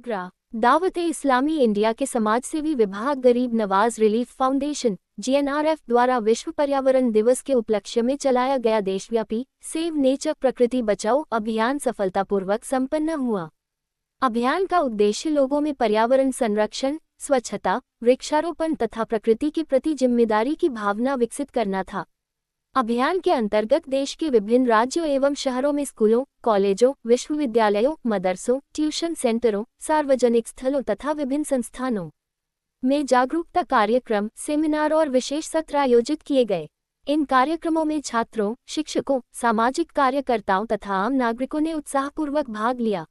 Agra. दावत-ए-इस्लामी India के समाजसेवी विभाग गरीब नवाज रिलीफ फाउंडेशन (GNRF) द्वारा विश्व पर्यावरण दिवस के उपलक्ष्य में चलाया गया देशव्यापी सेव नेचर प्रकृति बचाओ अभियान सफलतापूर्वक संपन्न हुआ। अभियान का उद्देश्य लोगों में पर्यावरण संरक्षण, स्वच्छता, वृक्षारोपण तथा प्रकृति के प्रति जिम्मेदारी की भावना विकसित करना था। अभियान के अंतर्गत देश के विभिन्न राज्यों एवं शहरों में स्कूलों, कॉलेजों, विश्वविद्यालयों, मदरसों, ट्यूशन सेंटरों, सार्वजनिक स्थलों तथा विभिन्न संस्थानों में जागरूकता कार्यक्रम, सेमिनार और विशेष सत्र आयोजित किए गए। इन कार्यक्रमों में छात्रों, शिक्षकों, सामाजिक कार्यकर्ताओं तथा आम नागरिकों ने उत्साहपूर्वक भाग लिया।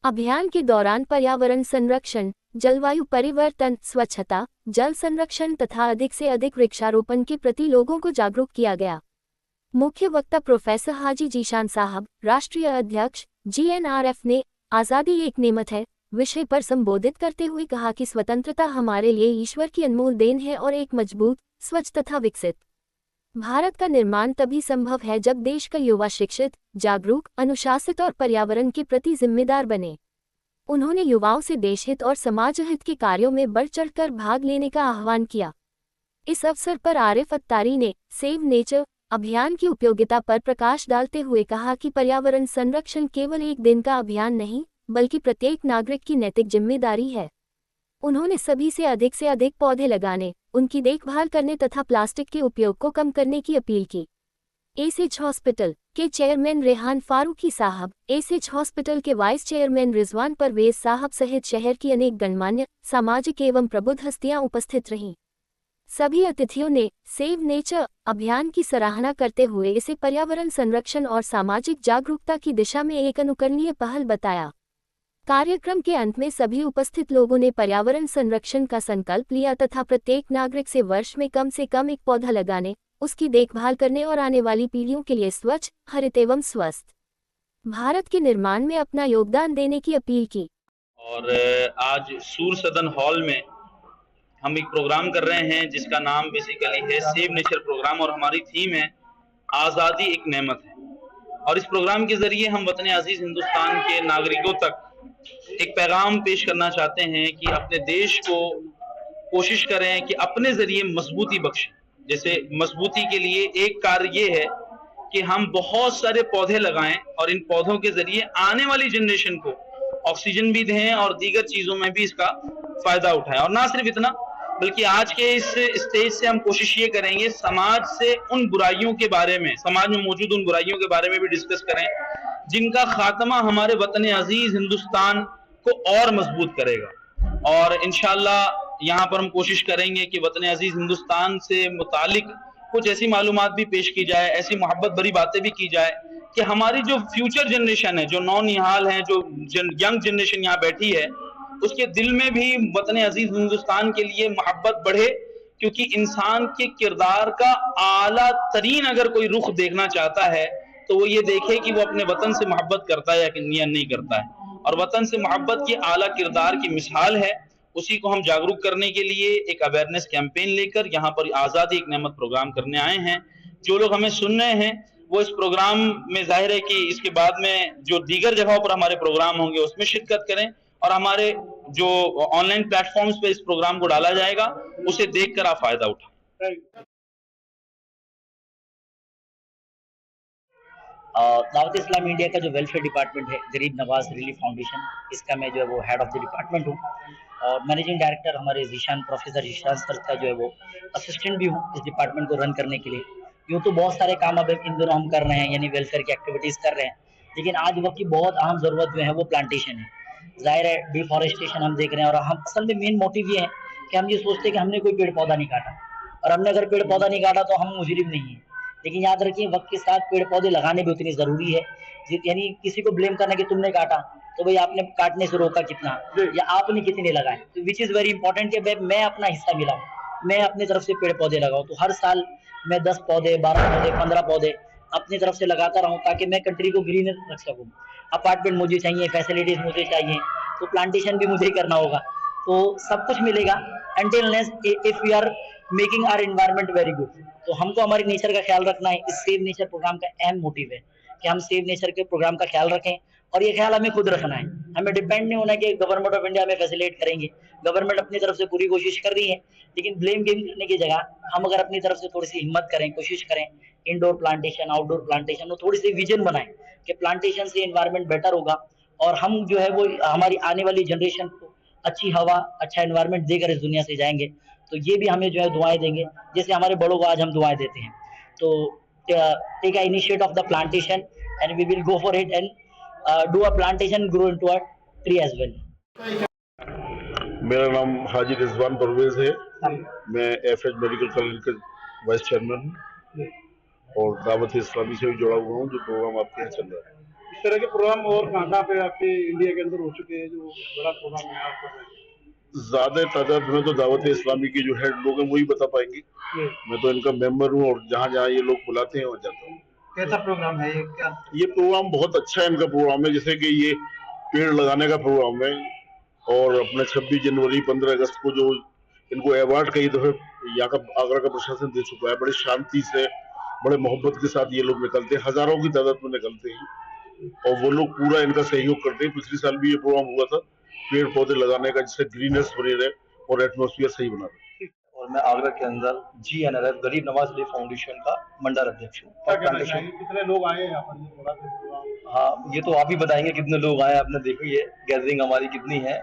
अभियान के दौरान पर्यावरण संरक्षण, जलवायु परिवर्तन, स्वच्छता, जल संरक्षण तथा अधिक से अधिक वृक्षारोपण के प्रति लोगों को जागरूक किया गया। मुख्य वक्ता प्रोफेसर हाजी जीशान साहब, राष्ट्रीय अध्यक्ष GNRF ने आज़ादी एक नेमत है विषय पर संबोधित करते हुए कहा कि स्वतंत्रता हमारे लिए ईश्वर की अनमोल देन है और एक मजबूत, स्वच्छ तथा विकसित भारत का निर्माण तभी संभव है जब देश का युवा शिक्षित, जागरूक, अनुशासित और पर्यावरण के प्रति जिम्मेदार बने। उन्होंने युवाओं से देशहित और समाज हित के कार्यों में बढ़ चढ़कर भाग लेने का आह्वान किया। इस अवसर पर आरिफ अत्तारी ने सेव नेचर अभियान की उपयोगिता पर प्रकाश डालते हुए कहा कि पर्यावरण संरक्षण केवल एक दिन का अभियान नहीं, बल्कि प्रत्येक नागरिक की नैतिक जिम्मेदारी है। उन्होंने सभी से अधिक पौधे लगाने, उनकी देखभाल करने तथा प्लास्टिक के उपयोग को कम करने की अपील की। एसएच हॉस्पिटल के चेयरमैन रेहान फारूकी साहब, एसएच हॉस्पिटल के वाइस चेयरमैन रिजवान परवेज साहब सहित शहर की अनेक गणमान्य, सामाजिक एवं प्रबुद्ध हस्तियां उपस्थित रहीं। सभी अतिथियों ने सेव नेचर अभियान की सराहना करते हुए इसे पर्यावरण संरक्षण और सामाजिक जागरूकता की दिशा में एक अनुकरणीय पहल बताया। कार्यक्रम के अंत में सभी उपस्थित लोगों ने पर्यावरण संरक्षण का संकल्प लिया तथा प्रत्येक नागरिक से वर्ष में कम एक पौधा लगाने, उसकी देखभाल करने और आने वाली पीढ़ियों के लिए स्वच्छ, हरित एवं स्वस्थ भारत के निर्माण में अपना योगदान देने की अपील की। और आज सूर सदन हॉल में हम एक प्रोग्राम कर रहे हैं जिसका नाम बेसिकली है सेव नेचर प्रोग्राम और हमारी थीम है आज़ादी एक नेमत है। और इस प्रोग्राम के जरिए हम वतन अजीज हिंदुस्तान के नागरिकों तक एक पैगाम पेश करना चाहते हैं कि अपने देश को कोशिश करें कि अपने जरिए मजबूती बख्शें। जैसे मजबूती के लिए एक कार्य ये है कि हम बहुत सारे पौधे लगाएं और इन पौधों के जरिए आने वाली जनरेशन को ऑक्सीजन भी दें और दीगर चीजों में भी इसका फायदा उठाएं। और ना सिर्फ इतना, बल्कि आज के इस स्टेज से हम कोशिश ये करेंगे समाज से उन बुराइयों के बारे में, समाज में मौजूद उन बुराइयों के बारे में भी डिस्कस करें जिनका खात्मा हमारे वतन अजीज हिंदुस्तान को और मजबूत करेगा। और इंशाअल्लाह यहाँ पर हम कोशिश करेंगे कि वतन अजीज हिंदुस्तान से मुतालिक कुछ ऐसी मालूमात भी पेश की जाए, ऐसी मोहब्बत भरी बातें भी की जाए कि हमारी जो फ्यूचर जनरेशन है, जो नौनिहाल है, जो यंग जनरेशन यहाँ बैठी है, उसके दिल में भी वतन अजीज हिंदुस्तान के लिए मोहब्बत बढ़े। क्योंकि इंसान के किरदार का आला तरीन अगर कोई रुख देखना चाहता है तो वो ये देखे कि वो अपने वतन से मोहब्बत करता है या नहीं करता है। और वतन से मोहब्बत की आला किरदार की मिसाल है, उसी को हम जागरूक करने के लिए एक अवेयरनेस कैंपेन लेकर यहाँ पर आज़ादी एक नेमत प्रोग्राम करने आए हैं। जो लोग हमें सुन रहे हैं वो इस प्रोग्राम में जाहिर है कि इसके बाद में जो दीगर जगहों पर हमारे प्रोग्राम होंगे उसमें शिरकत करें और हमारे जो ऑनलाइन प्लेटफॉर्म्स पे इस प्रोग्राम को डाला जाएगा उसे देखकर आप फायदा उठाएं। दावत इस्लामी इंडिया का जो वेलफेयर डिपार्टमेंट है, गरीब नवाज रिलीफ फाउंडेशन, इसका मैं जो है वो हेड ऑफ द डिपार्टमेंट हूँ और मैनेजिंग डायरेक्टर हमारे प्रोफेसर जीशान सर का जो है वो असिस्टेंट भी हूँ इस डिपार्टमेंट को रन करने के लिए। यूँ तो बहुत सारे काम अब इन दिनों हम कर रहे हैं, यानी वेलफेयर की एक्टिविटीज़ कर रहे हैं, लेकिन आज वक्त की बहुत अहम ज़रूरत जो है वो प्लांटेशन है। जाहिर है डिफॉरेस्टेशन हम देख रहे हैं और हम असल में मेन मोटिव ये है कि हम ये सोचते हैं कि हमने कोई पेड़ पौधा नहीं काटा, और हमने अगर पेड़ पौधा नहीं काटा तो हम मुजरिम नहीं है। लेकिन याद रखिए वक्त के साथ पेड़ पौधे लगाने भी उतनी ज़रूरी है। यानी किसी को ब्लेम करना कि तुमने काटा तो भाई आपने काटने से रोका कितना या आपने कितने लगाए, तो विच इज़ वेरी इंपॉर्टेंट कि मैं अपना हिस्सा मिलाऊँ, मैं अपनी तरफ से पेड़ पौधे लगाऊँ। तो हर साल मैं 10 पौधे, 12 पौधे, 15 पौधे अपनी तरफ से लगाता रहूँ ताकि मैं कंट्री को ग्रीन रख सकूँ। अपार्टमेंट मुझे चाहिए, फैसिलिटीज़ मुझे चाहिए, तो प्लांटेशन भी मुझे ही करना होगा, तो सब कुछ मिलेगा। Until if we are making our environment very good, तो हमको हमारी नेचर का ख्याल रखना है। इस सेव नेचर प्रोग्राम का अहम मोटिव है कि हम सेव नेचर के प्रोग्राम का ख्याल रखें और ये ख्याल हमें खुद रखना है। हमें डिपेंड नहीं होना कि गवर्नमेंट ऑफ इंडिया हमें फैसिलिटेट करेंगे। गवर्नमेंट अपनी तरफ से पूरी कोशिश कर रही है, लेकिन ब्लेम गेम करने की जगह हम अगर अपनी तरफ से थोड़ी सी हिम्मत करें, कोशिश करें, इंडोर प्लांटेशन, आउटडोर प्लांटेशन, वो थोड़ी सी विजन बनाएं कि प्लांटेशन से एनवायरनमेंट बेटर होगा और हम जो है वो हमारी आने वाली जनरेशन को अच्छी हवा, अच्छा एनवायरनमेंट देकर इस दुनिया से जाएंगे। तो ये भी हमें जो है दुआएं देंगे, जैसे हमारे बड़ों को आज हम दुआएं देते हैं। तो take a initiate of the plantation and we will go for it and do a plantation, grow into a tree as well. मेरा नाम हाजी रिजवान परवेज है। मैं एफएच मेडिकल कॉलेज का वाइस चेयरमैन हूँ और दावत इस्लामी से भी जुड़ा हुआ हूँ, जो प्रोग्राम आपके यहाँ चल रहा है। इस तरह के प्रोग्राम और कहाँ पे आपके इंडिया के अंदर हो चुके हैं जो बड़ा प्रोग्राम है आप कर रहे हैं? ज्यादा तादाद में तो दावत इस्लामी के जो हेड लोग हैं वही बता पाएंगे। मैं तो इनका मेंबर हूँ और जहाँ जहाँ ये लोग बुलाते हैं वहाँ जाता हूँ। कैसा प्रोग्राम है ये? क्या ये प्रोग्राम बहुत अच्छा है। इनका प्रोग्राम है जैसे कि ये पेड़ लगाने का प्रोग्राम है और अपने 26 जनवरी 15 अगस्त को जो इनको अवार्ड कई दफे यहाँ का आगरा का प्रशासन दे चुका है। बड़ी शांति से, बड़े मोहब्बत के साथ ये लोग निकलते हैं, हजारों की तादाद में निकलते हैं और वो लोग पूरा इनका सहयोग करते हैं। पिछले साल भी ये प्रोग्राम हुआ था पेड़ पौधे लगाने का, जिससे ग्रीननेस बनी रहे और एटमोस्फियर सही बना रहे। और मैं आगरा के अंदर GNRF गरीब नवाज रिलीफ फाउंडेशन का मंडल अध्यक्ष हूँ। कितने लोग आए हैं यहाँ पर? थोड़ा सा प्रोग्राम। हाँ, ये तो आप ही बताएंगे कितने लोग आए। आपने देखी है गैदरिंग हमारी कितनी है,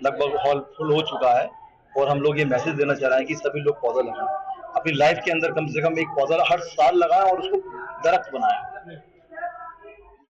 लगभग हॉल फुल हो चुका है और हम लोग ये मैसेज देना चाह रहे हैं कि सभी लोग पौधा लगाएं। अपनी लाइफ के अंदर कम से कम एक पौधा हर साल लगाएं और उसको दरख्त बनाएं।